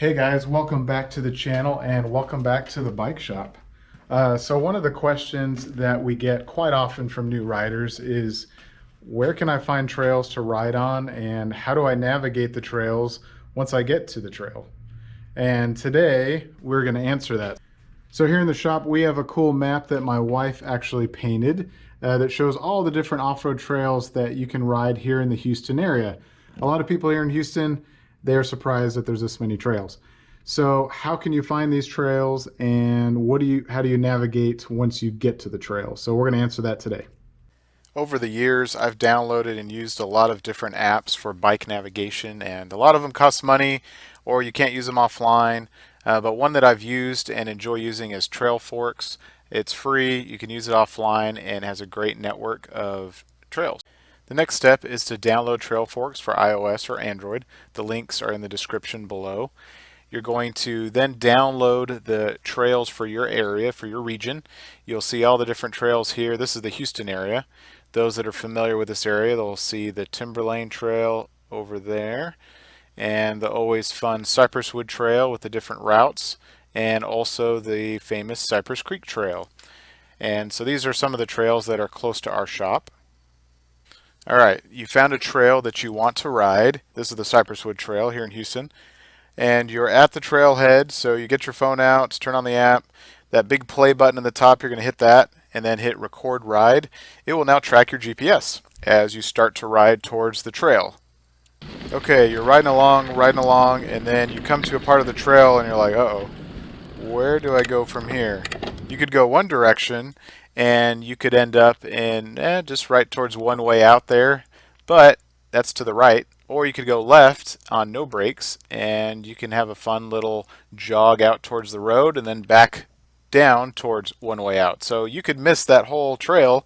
Hey guys, welcome back to the channel and welcome back to the bike shop. So one of the questions that we get quite often from new riders is where can I find trails to ride on and how do I navigate the trails once I get to the trail? And today we're going to answer that. So here in the shop we have a cool map that my wife actually painted that shows all the different off-road trails that you can ride here in the Houston area. A lot of people here in Houston, they're surprised that there's this many trails. So how can you find these trails and how do you navigate once you get to the trail? So we're going to answer that today. Over the years, I've downloaded and used a lot of different apps for bike navigation, and a lot of them cost money or you can't use them offline. But one that I've used and enjoy using is Trailforks. It's free, you can use it offline, and has a great network of trails. The next step is to download Trailforks for iOS or Android. The links are in the description below. You're going to then download the trails for your area, for your region. You'll see all the different trails here. This is the Houston area. Those that are familiar with this area, they'll see the Timberlane Trail over there and the always fun Cypress Wood Trail with the different routes, and also the famous Cypress Creek Trail. And so these are some of the trails that are close to our shop. All right, you found a trail that you want to ride. This is the Cypress Wood Trail here in Houston. And you're at the trailhead, so you get your phone out, turn on the app. That big play button at the top, you're going to hit that and then hit record ride. It will now track your GPS as you start to ride towards the trail. Okay, you're riding along, and then you come to a part of the trail and you're like, uh-oh, where do I go from here? You could go one direction and you could end up in just right towards one way out there, but that's to the right. Or you could go left on no brakes and you can have a fun little jog out towards the road and then back down towards one way out. So you could miss that whole trail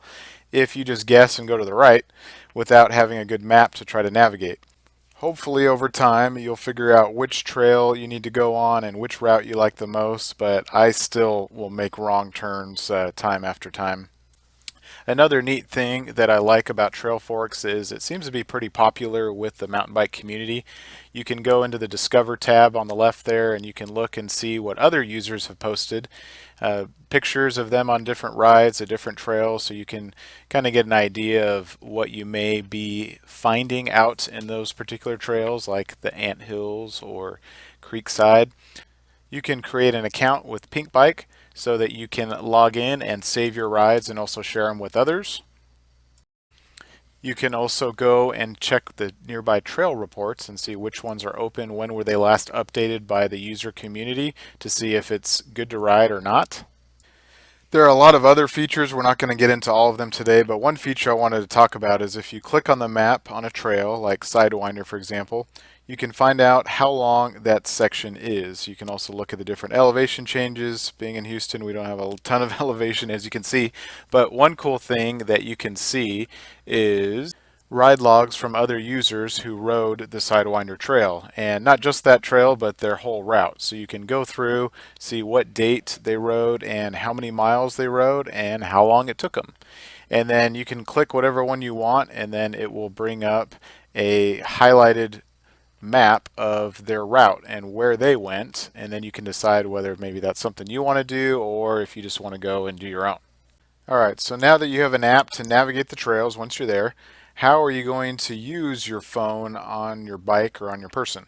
if you just guess and go to the right without having a good map to try to navigate. Hopefully over time you'll figure out which trail you need to go on and which route you like the most, but I still will make wrong turns time after time. Another neat thing that I like about Trailforks is it seems to be pretty popular with the mountain bike community. You can go into the Discover tab on the left there and you can look and see what other users have posted. Pictures of them on different rides at different trails, so you can kind of get an idea of what you may be finding out in those particular trails, like the Ant Hills or Creekside. You can create an account with Pinkbike so that you can log in and save your rides and also share them with others. You can also go and check the nearby trail reports and see which ones are open, when were they last updated by the user community to see if it's good to ride or not. There are a lot of other features. We're not going to get into all of them today, but one feature I wanted to talk about is if you click on the map on a trail, like Sidewinder for example, you can find out how long that section is. You can also look at the different elevation changes. Being in Houston, we don't have a ton of elevation as you can see, but one cool thing that you can see is ride logs from other users who rode the Sidewinder trail, and not just that trail but their whole route. So you can go through, see what date they rode and how many miles they rode and how long it took them, and then you can click whatever one you want and then it will bring up a highlighted map of their route and where they went, and then you can decide whether maybe that's something you want to do or if you just want to go and do your own. Alright, so now that you have an app to navigate the trails once you're there, how are you going to use your phone on your bike or on your person?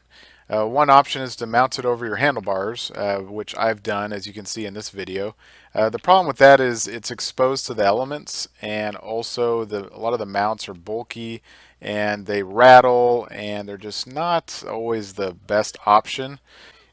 One option is to mount it over your handlebars, which I've done as you can see in this video. The problem with that is it's exposed to the elements, and also a lot of the mounts are bulky and they rattle and they're just not always the best option.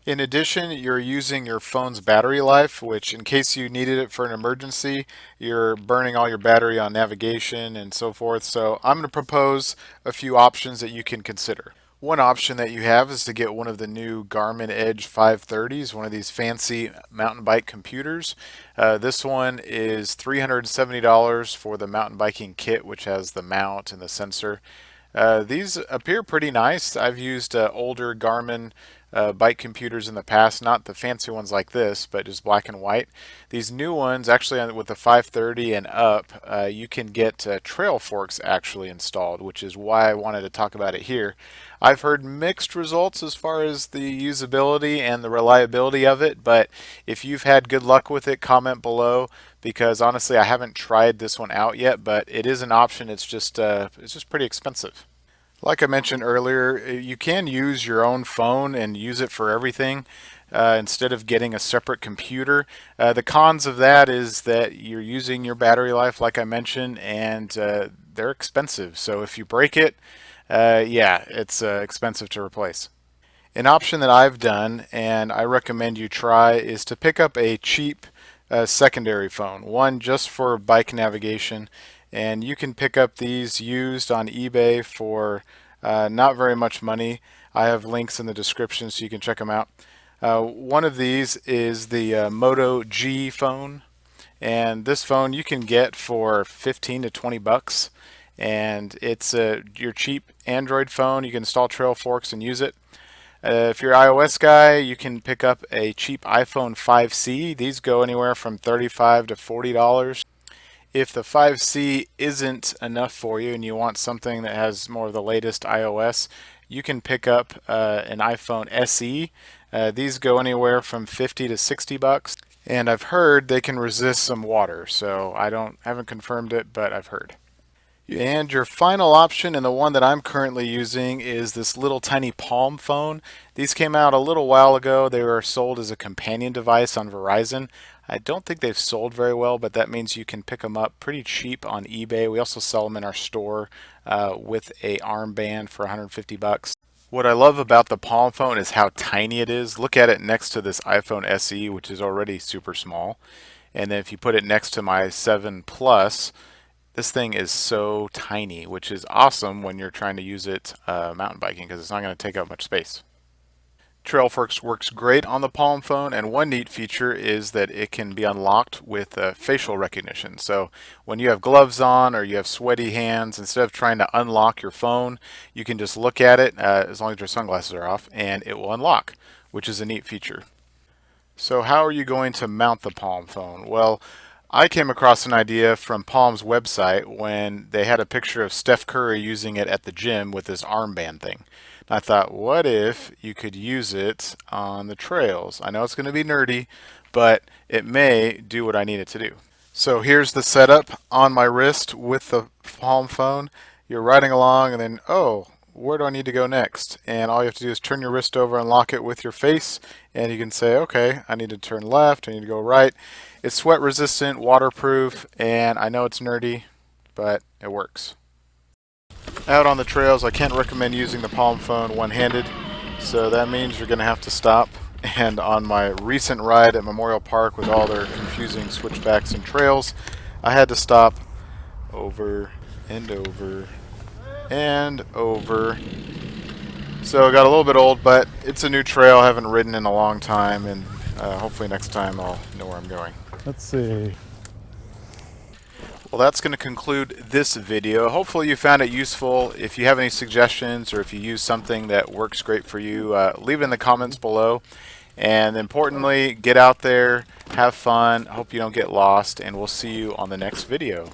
In addition, you're using your phone's battery life, which in case you needed it for an emergency, you're burning all your battery on navigation and so forth. So I'm going to propose a few options that you can consider. One option that you have is to get one of the new Garmin Edge 530s, one of these fancy mountain bike computers. This one is $370 for the mountain biking kit, which has the mount and the sensor. These appear pretty nice. I've used older Garmin bike computers in the past, not the fancy ones like this, but just black and white. These new ones, actually with the 530 and up, you can get Trailforks actually installed, which is why I wanted to talk about it here. I've heard mixed results as far as the usability and the reliability of it, but if you've had good luck with it, comment below, because honestly I haven't tried this one out yet, but it is an option. It's just pretty expensive. Like I mentioned earlier, you can use your own phone and use it for everything instead of getting a separate computer. The cons of that is that you're using your battery life, like I mentioned, and they're expensive. So if you break it, yeah, it's expensive to replace. An option that I've done and I recommend you try is to pick up a cheap secondary phone, one just for bike navigation. And you can pick up these used on eBay for not very much money. I have links in the description so you can check them out. One of these is the Moto G phone, and this phone you can get for 15 to 20 bucks, and it's your cheap Android phone. You can install Trailforks and use it. If you're an iOS guy, you can pick up a cheap iPhone 5C. These go anywhere from $35 to $40. If the 5C isn't enough for you and you want something that has more of the latest iOS, you can pick up an iPhone SE. These go anywhere from 50 to 60 bucks, and I've heard they can resist some water. So haven't confirmed it, but I've heard. And your final option, and the one that I'm currently using, is this little tiny Palm phone. These came out a little while ago. They were sold as a companion device on Verizon. I don't think they've sold very well, but that means you can pick them up pretty cheap on eBay. We also sell them in our store with a armband for 150 bucks. What I love about the Palm phone is how tiny it is. Look at it next to this iPhone SE, which is already super small. And then if you put it next to my 7 Plus, this thing is so tiny, which is awesome when you're trying to use it mountain biking, because it's not going to take up much space. Trailforks works great on the Palm phone, and one neat feature is that it can be unlocked with facial recognition. So when you have gloves on or you have sweaty hands, instead of trying to unlock your phone, you can just look at it as long as your sunglasses are off, and it will unlock, which is a neat feature. So how are you going to mount the Palm phone? Well, I came across an idea from Palm's website when they had a picture of Steph Curry using it at the gym with this armband thing. And I thought, what if you could use it on the trails? I know it's going to be nerdy, but it may do what I need it to do. So here's the setup on my wrist with the Palm phone. You're riding along and then, oh, where do I need to go next? And all you have to do is turn your wrist over and lock it with your face, and you can say, okay, I need to turn left, I need to go right. It's sweat resistant, waterproof, and I know it's nerdy, but it works. Out on the trails, I can't recommend using the Palm phone one-handed, so that means you're going to have to stop. And on my recent ride at Memorial Park with all their confusing switchbacks and trails, I had to stop over and over and over. So it got a little bit old, but it's a new trail I haven't ridden in a long time, and hopefully next time I'll know where I'm going. Let's see. Well, that's going to conclude this video. Hopefully you found it useful. If you have any suggestions or if you use something that works great for you, leave it in the comments below. And importantly, get out there, have fun, hope you don't get lost, and we'll see you on the next video.